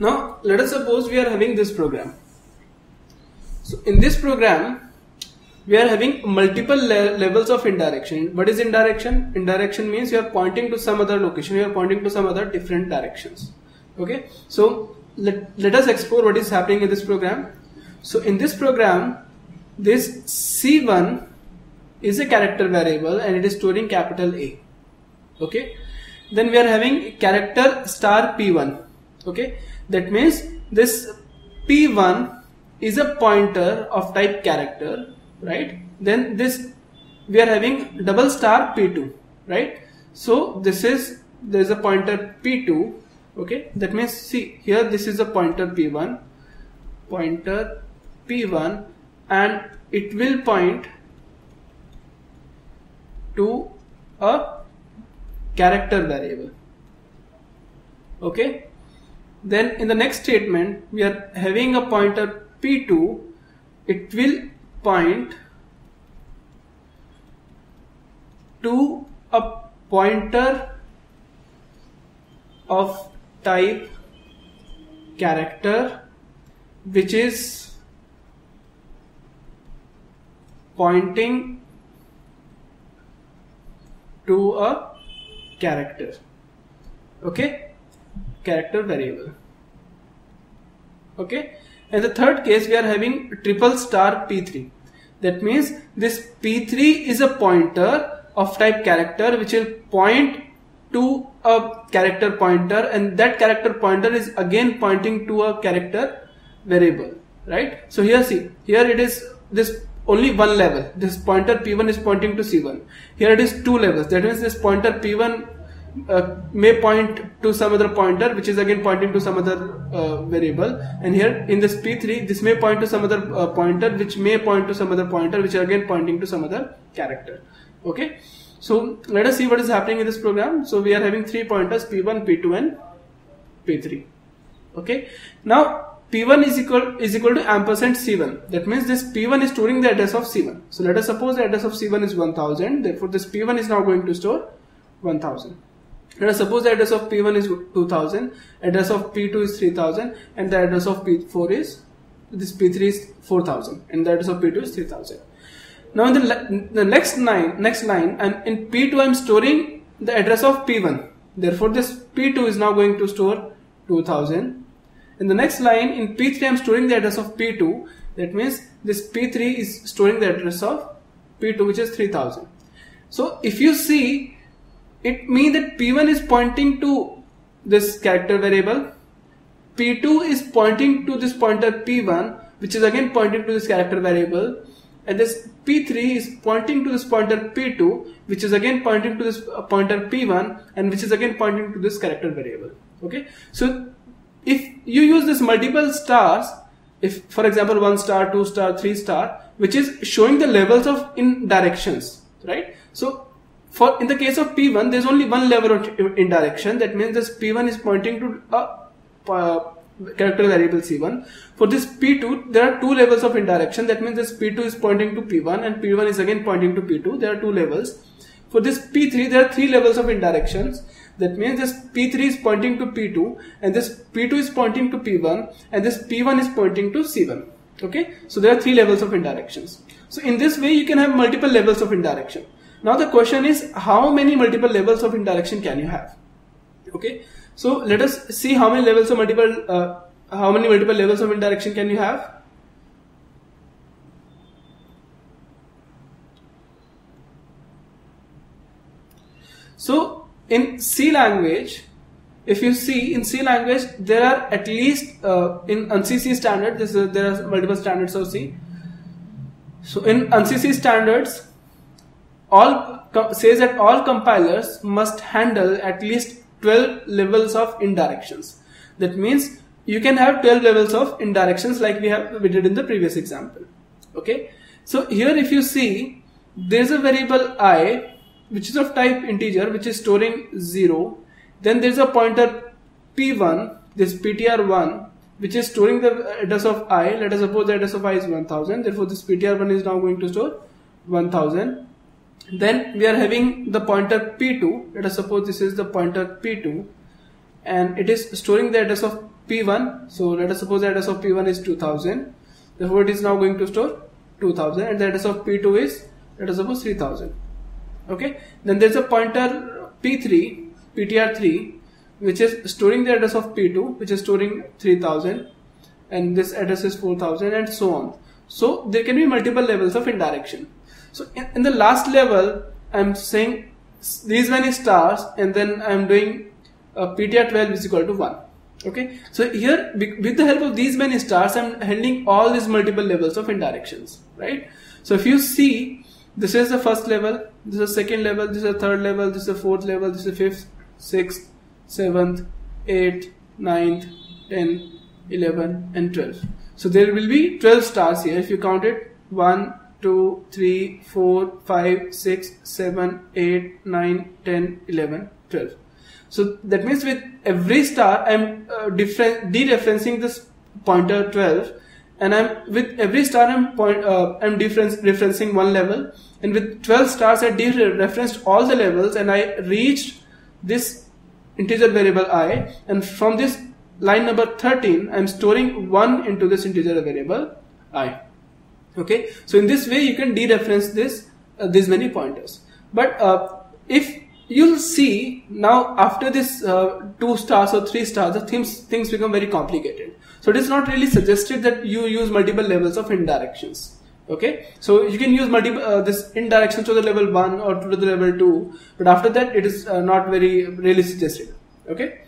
Now let us suppose we are having this program. So in this program we are having multiple levels of indirection. What is indirection? Indirection means you are pointing to some other location, you are pointing to some other different directions. Okay, so let us explore what is happening in this program. So in this program, this C1 is a character variable and it is storing capital A. Okay, then we are having character star P1. Okay, that means this P1 is a pointer of type character, right? Then this we are having double star P2, right? So there is a pointer P2. Okay, that means see here this is a pointer P1, and it will point to a character variable. Okay, then in the next statement we are having a pointer P2, it will point to a pointer of type character which is pointing to a character. Okay, character variable. Okay, in the third case we are having triple star P3. That means this P3 is a pointer of type character which will point to a character pointer, and that character pointer is again pointing to a character variable, right? So here see, here it is this only one level. This pointer P1 is pointing to C1. Here it is two levels. That means this pointer P1 may point to some other pointer which is again pointing to some other variable, and here in this P3 this may point to some other pointer which may point to some other pointer which are again pointing to some other character. Okay, so let us see what is happening in this program. So we are having three pointers P1, P2 and P3. Okay, now P1 is equal to ampersand C1. That means this P1 is storing the address of C1. So let us suppose the address of C1 is 1000. Therefore this P1 is now going to store 1000. Let us suppose the address of P1 is 2000, address of P2 is 3000, and the address of P4 is, this P3 is 4000, and the address of P2 is 3000. Now in the next line, and in P2 I am storing the address of P1. Therefore this P2 is now going to store 2000. In the next line, in P3 I am storing the address of P2. That means this P3 is storing the address of P2 which is 3000. So if you see, it means that P1 is pointing to this character variable, P2 is pointing to this pointer P1 which is again pointing to this character variable, and this P3 is pointing to this pointer P2 which is again pointing to this pointer P1 and which is again pointing to this character variable. Okay, so if you use this multiple stars, if for example 1 star, 2 star, 3 star, which is showing the levels of indirections, right? So for in the case of P1 there is only one level of indirection. That means this P1 is pointing to a character variable C1. For this P2 there are two levels of indirection. That means this P2 is pointing to P1 and P1 is again pointing to P2. There are two levels. For this P3 there are three levels of indirections. That means this P3 is pointing to P2 and this P2 is pointing to P1 and this P1 is pointing to C1. Okay, so there are three levels of indirections. So in this way you can have multiple levels of indirection. Now the question is, how many multiple levels of indirection can you have? Okay, so let us see how many levels of multiple levels of indirection can you have. So in C language, if you see in C language there are at least in ANSI standard, there are multiple standards of C. So in ANSI standards, says that all compilers must handle at least 12 levels of indirections. That means you can have 12 levels of indirections like we did in the previous example. Okay, so here if you see, there is a variable I which is of type integer which is storing 0. Then there is a pointer P1, this PTR1, which is storing the address of I. Let us suppose the address of I is 1000. Therefore this PTR1 is now going to store 1000. Then we are having the pointer P2. Let us suppose this is the pointer P2 and it is storing the address of P1. So let us suppose the address of P1 is 2000. Therefore, it is now going to store 2000, and the address of P2 is, let us suppose, 3000. Okay. Then there is a pointer P3, PTR3, which is storing the address of P2, which is storing 3000, and this address is 4000, and so on. So there can be multiple levels of indirection. So in the last level, I'm saying these many stars, and then I'm doing PTR12 is equal to 1. Okay. So here, with the help of these many stars, I'm handling all these multiple levels of indirections, right? So if you see, this is the first level, this is the second level, this is the third level, this is the fourth level, this is the fifth, sixth, 7th, 8th, 9th, 10, 11, and 12. So there will be 12 stars here if you count it. 1, 2, 3, 4, 5, 6, 7, 8, 9, 10, 11, 12. So that means with every star I'm dereferencing this pointer 12, and with every star I'm referencing one level, and with 12 stars I dereferenced all the levels, and I reached this integer variable I, and from this line number 13 I'm storing 1 into this integer variable I. Okay, so in this way you can dereference these many pointers. But if you'll see now, after this 2 stars or 3 stars, the things become very complicated. So it is not really suggested that you use multiple levels of indirections. Okay, so you can use multiple this indirections to the level 1 or to the level 2, but after that it is not very really suggested. Okay.